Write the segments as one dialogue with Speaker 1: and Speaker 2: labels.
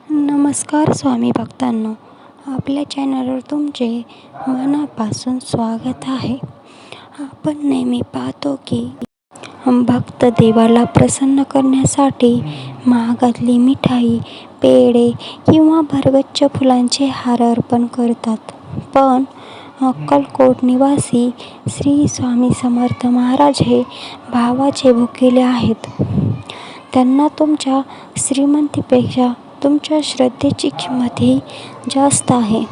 Speaker 1: नमस्कार स्वामी भक्तांनो, आपल्या चॅनलवर तुमचे मनापासून स्वागत आहे. आपण नेहमी पाहतो की भक्त देवाला प्रसन्न करण्यासाठी महागातली मिठाई, पेढे किंवा भरगच्च फुलांचे हार अर्पण करतात. पण अक्कलकोट निवासी श्री स्वामी समर्थ महाराज हे भावाचे भुकेले आहेत. त्यांना तुमच्या श्रीमंतीपेक्षा तुमच्या श्रद्धेची किंमतही जास्त आहे.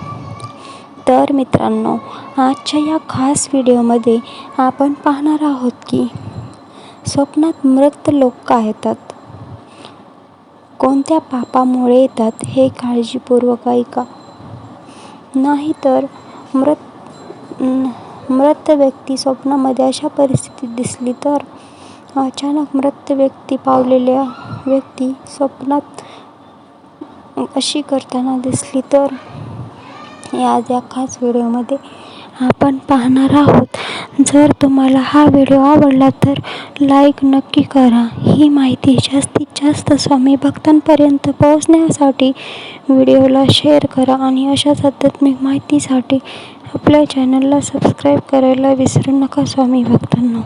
Speaker 1: तर मित्रांनो, आजच्या या खास व्हिडिओमध्ये आपण पाहणार आहोत की स्वप्नात मृत लोक का येतात, कोणत्या पापामुळे येतात हे काळजीपूर्वक ऐका. नाहीतर मृत व्यक्ती स्वप्नामध्ये अशा परिस्थितीत दिसली तर, अचानक मृत व्यक्ती पावलेल्या व्यक्ती स्वप्नात अशी करताना दिसली तर, आज या खास व्हिडिओमध्ये आपण पाहणार आहोत. जर तुम्हाला हा व्हिडिओ आवडला तर लाईक नक्की करा. ही माहिती जास्तीत जास्त स्वामी भक्तांपर्यंत पोहोचण्यासाठी व्हिडिओला शेअर करा आणि अशाच आध्यात्मिक माहितीसाठी आपल्या चॅनलला सबस्क्राईब करायला विसरू नका. स्वामी भक्तांनो,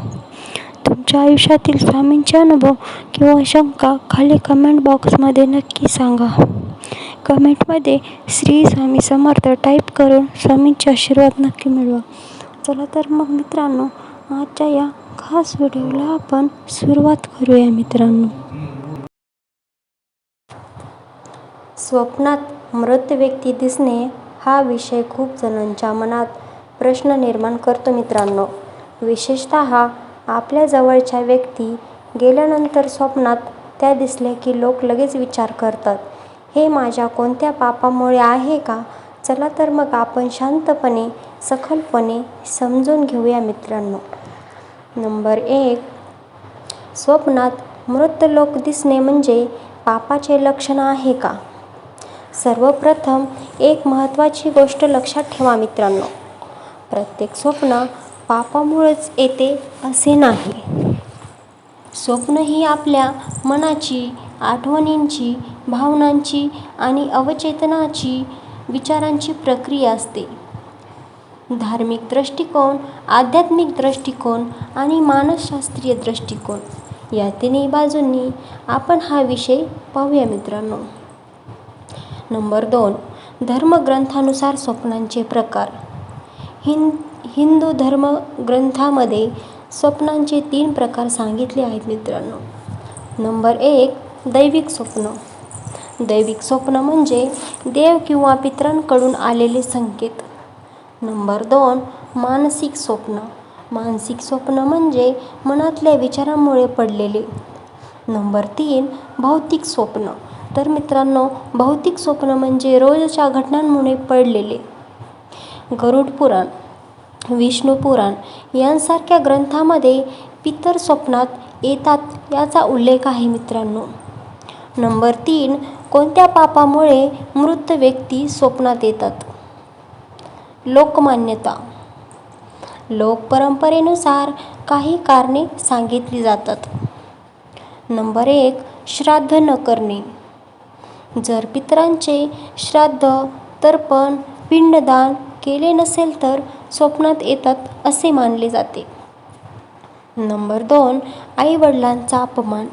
Speaker 1: तुमच्या आयुष्यातील स्वामींचे अनुभव किंवा शंका खाली कमेंट बॉक्समध्ये नक्की सांगा. कमेंटमध्ये श्री स्वामी समर्थ टाईप करून स्वामींचे आशीर्वाद नक्की मिळवा. चला तर मग मित्रांनो, आजच्या या खास व्हिडिओला आपण सुरुवात करूया. मित्रांनो, स्वप्नात मृत व्यक्ती दिसणे हा विषय खूप जणांच्या मनात प्रश्न निर्माण करतो. मित्रांनो, विशेषतः आपल्या जवळच्या व्यक्ती गेल्यानंतर स्वप्नात त्या दिसल्या की लोक लगेच विचार करतात, हे माझ्या कोणत्या पापामुळे आहे का? चला तर मग आपण शांतपणे, सखोलपणे समजून घेऊया. मित्रांनो, नंबर 1, स्वप्नात मृत लोक दिसणे म्हणजे पापाचे लक्षण आहे का? सर्वप्रथम एक महत्त्वाची गोष्ट लक्षात ठेवा. मित्रांनो, प्रत्येक स्वप्न पापामुळेच येते असे नाही. स्वप्न ही आपल्या मनाची, आठवणींची, भावनांची आणि अवचेतनाची विचारांची प्रक्रिया असते. धार्मिक दृष्टिकोन, आध्यात्मिक दृष्टिकोन आणि मानसशास्त्रीय दृष्टिकोन या तिन्ही बाजूंनी आपण हा विषय पाहूया. मित्रांनो, नंबर 2, धर्मग्रंथानुसार स्वप्नांचे प्रकार. हिंदू धर्मग्रंथामध्ये स्वप्नांचे 3 प्रकार सांगितले आहेत. मित्रांनो, नंबर 1, दैविक स्वप्न. दैविक स्वप्न म्हणजे देव किंवा पितरांकडून आलेले संकेत. नंबर 2, मानसिक स्वप्न. मानसिक स्वप्न म्हणजे मनातल्या विचारांमुळे पडलेले. नंबर 3, भौतिक स्वप्न. तर मित्रांनो, भौतिक स्वप्न म्हणजे रोजच्या घटनांमुळे पडलेले. गरुड पुराण, विष्णू पुराण यांसारख्या ग्रंथामध्ये पितर स्वप्नात येतात याचा उल्लेख आहे. मित्रांनो, नंबर 3, कोणत्या पापामुळे मृत व्यक्ती स्वप्नात येतात? लोकमान्यता. लोकपरंपरेनुसार काही कारणे सांगितली जातात. नंबर 1, श्राद्ध न करणे. जर पितरांचे श्राद्ध, तर्पण, पिंडदान केले नसेल तर स्वप्नात येतात असे मानले जाते. नंबर 2, आई-वडिलांचा अपमान.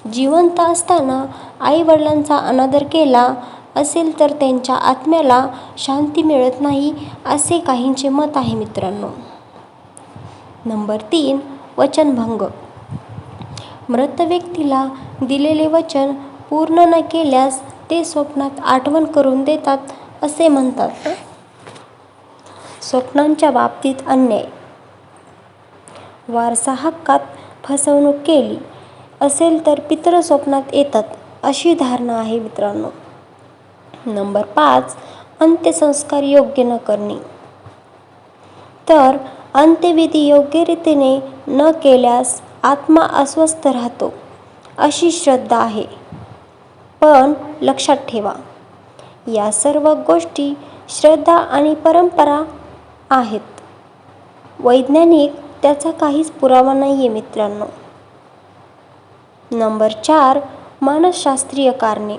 Speaker 1: जिवंत असताना आई-वडिलांचा अनादर केला असेल तर त्यांच्या आत्म्याला शांती मिळत नाही असे काहींचे मत आहे. मित्रांनो, नंबर 3, वचनभंग. मृत व्यक्तीला दिलेले वचन पूर्ण न केल्यास ते स्वप्नात आठवण करून देतात असे म्हणतात. स्वप्नांच्या बाबतीत अन्याय. वारसा हक्कात फसवणूक केली असेल तर पितर स्वप्नात येतात अशी धारणा आहे. मित्रांनो, नंबर 5, अंत्यसंस्कार योग्य न करणे. तर अंत्यविधी योग्य रीतीने न केल्यास आत्मा अस्वस्थ राहतो अशी श्रद्धा आहे. पण लक्षात ठेवा, या सर्व गोष्टी श्रद्धा आणि परंपरा आहेत. वैज्ञानिक त्याचा काहीच पुरावा नाही आहे. मित्रांनो, नंबर 4, मानसशास्त्रीय कारणे.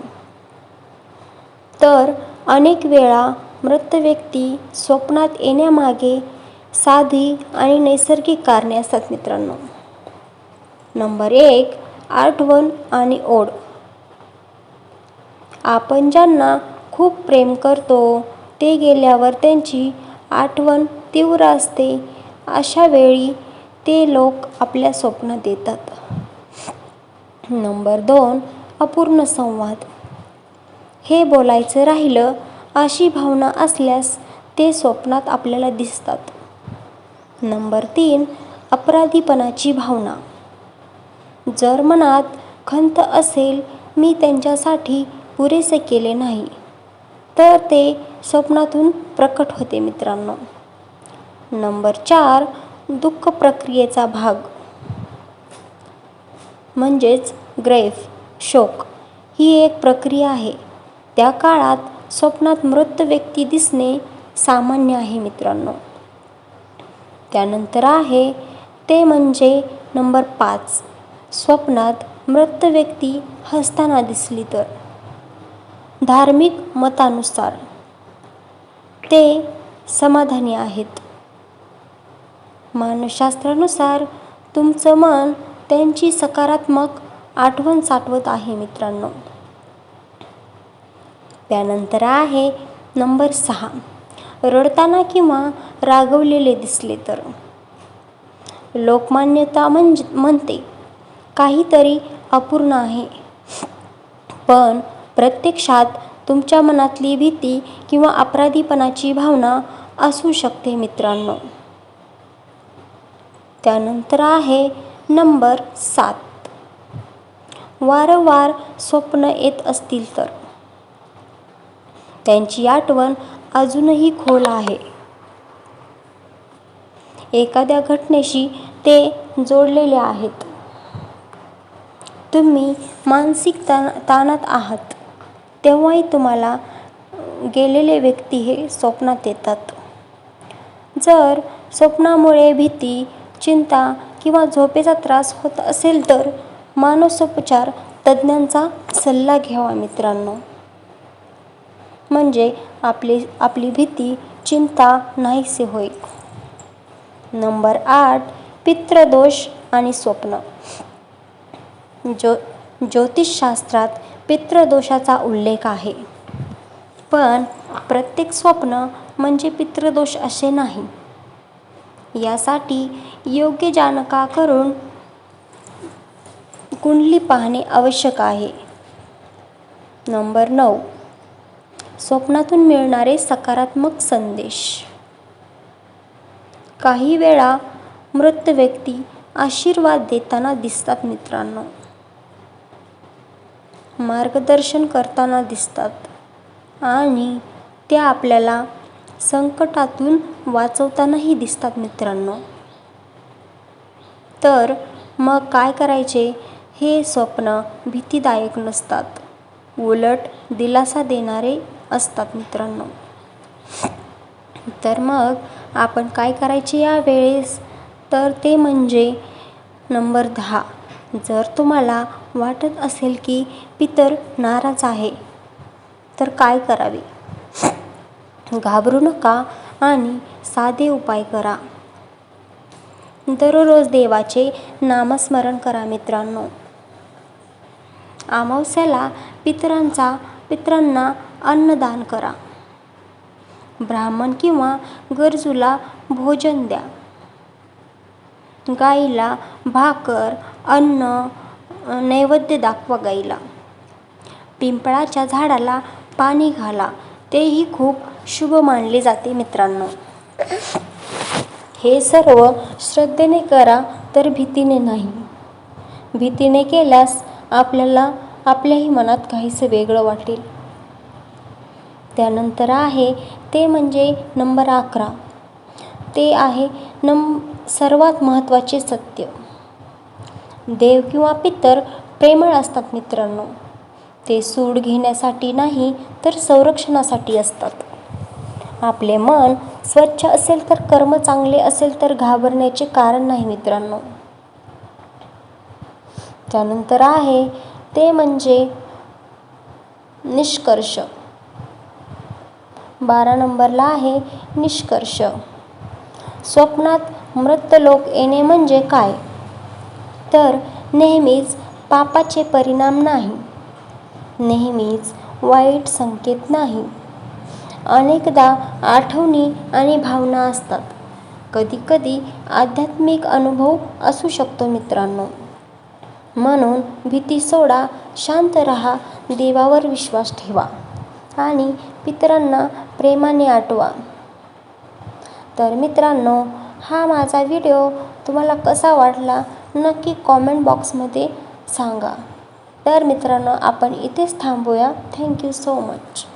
Speaker 1: तर अनेक वेळा मृत व्यक्ती स्वप्नात येण्यामागे साधी आणि नैसर्गिक कारणे असतात मित्रांनो. नंबर 1, आठवण आणि ओढ. आपण ज्यांना खूप प्रेम करतो ते गेल्यावर त्यांची आठवण तीव्र असते. अशा वेळी ते लोक आपल्या स्वप्नात येतात. नंबर 2, अपूर्ण संवाद. हे बोलायचं राहिलं अशी भावना असल्यास ते स्वप्नात आपल्याला दिसतात. नंबर 3, अपराधीपणाची भावना. जर मनात खंत असेल, मी त्यांच्यासाठी पुरेसे केले नाही, तर ते स्वप्नातून प्रकट होते मित्रांनो. नंबर 4, दुःख प्रक्रियेचा भाग म्हणजेच ग्रेफ शोक. ही एक प्रक्रिया आहे. त्या काळात स्वप्नात मृत व्यक्ती दिसणे सामान्य आहे मित्रांनो. त्यानंतर आहे ते म्हणजे नंबर 5, स्वप्नात मृत व्यक्ती हसताना दिसली तर. धार्मिक मतानुसार ते समाधानी आहेत. मानसशास्त्रानुसार तुमचं मन त्यांची सकारात्मक आठवण साठवत आहे मित्रांनो. त्यानंतर आहे नंबर 6, रडताना किंवा रागवलेले दिसले तर. लोकमान्यता म्हणते काहीतरी अपूर्ण आहे, पण प्रत्यक्षात तुमच्या मनातली भीती किंवा अपराधीपणाची भावना असू शकते मित्रांनो. त्यानंतर आहे नंबर 7, वारंवार स्वप्न येत असतील तर. त्यांची आठवण अजूनही खोल आहे. एखाद्या घटनेशी ते जोडलेले आहेत. तुम्ही मानसिक ताणात आहात तेव्हाही तुम्हाला गेलेले व्यक्ती हे स्वप्नात येतात. जर स्वप्नामुळे भीती, चिंता किंवा झोपेचा त्रास होत असेल तर मानसोपचार तज्ज्ञांचा सल्ला घ्यावा मित्रांनो. म्हणजे आपली भीती, चिंता नाहीसे होईल. नंबर 8, पितृदोष आणि स्वप्न. ज्योतिषशास्त्रात पितृदोषाचा उल्लेख आहे, पण प्रत्येक स्वप्न म्हणजे पितृदोष असे नाही. यासाठी योग्य जाणका करून कुंडली पाहणे आवश्यक आहे. नंबर 9, स्वप्नातून मिळणारे सकारात्मक संदेश. काही वेळा मृत व्यक्ती आशीर्वाद देताना दिसतात मित्रांनो. मार्गदर्शन करताना दिसतात आणि त्या आपल्याला संकटातून वाचवतानाही दिसतात मित्रांनो. तर मग काय करायचे? हे स्वप्न भीतीदायक नसतात, उलट दिलासा देणारे असतात मित्रांनो. तर मग आपण काय करायचे यावेळेस? तर ते म्हणजे नंबर 10, जर तुम्हाला वाटत असेल की पितर नाराज आहे तर काय करावे? घाबरू नका आणि साधे उपाय करा. दररोज देवाचे नामस्मरण करा मित्रांनो. अमावस्याला पितरांना अन्नदान करा. ब्राह्मण किंवा गरजूला भोजन द्या. गाईला भाकर, अन्न नैवेद्य दाखवा गाईला. पिंपळाच्या झाडाला पाणी घाला, तेही खूप शुभ मानले जाते मित्रांनो. हे सर्व श्रद्धेने करा, तर भीतीने नाही. भीतीने केल्यास आपल्याला आपल्याही मनात काहीसे वेगळं वाटेल. त्यानंतर आहे ते म्हणजे नंबर 11, ते आहे सर्वात महत्त्वाचे सत्य. देव किंवा पितर प्रेमळ असतात मित्रांनो. ते सूड घेण्यासाठी नाही तर संरक्षणासाठी असतात. आपले मन स्वच्छ असेल तर, कर्म चांगले असेल तर घाबरण्याचे कारण नाही मित्रांनो. त्यानंतर आहे ते म्हणजे निष्कर्ष. 12 नंबरला आहे निष्कर्ष. स्वप्नात मृतलोक येणे म्हणजे काय? तर नेहमीच पापाचे परिणाम नाही, नेहमीच वाईट संकेत नाही. अनेकदा आठवणी आणि भावना असतात. कधीकधी आध्यात्मिक अनुभव असू शकतो मित्रांनो. म्हणून भीती सोडा, शांत राहा, देवावर विश्वास ठेवा आणि पितरांना प्रेमाने आठवा. तर मित्रांनो, हा माझा व्हिडिओ तुम्हाला कसा वाटला नक्की कॉमेंट बॉक्समध्ये सांगा. तर मित्रांनो, आपण इथेच थांबूया. Thank you so much.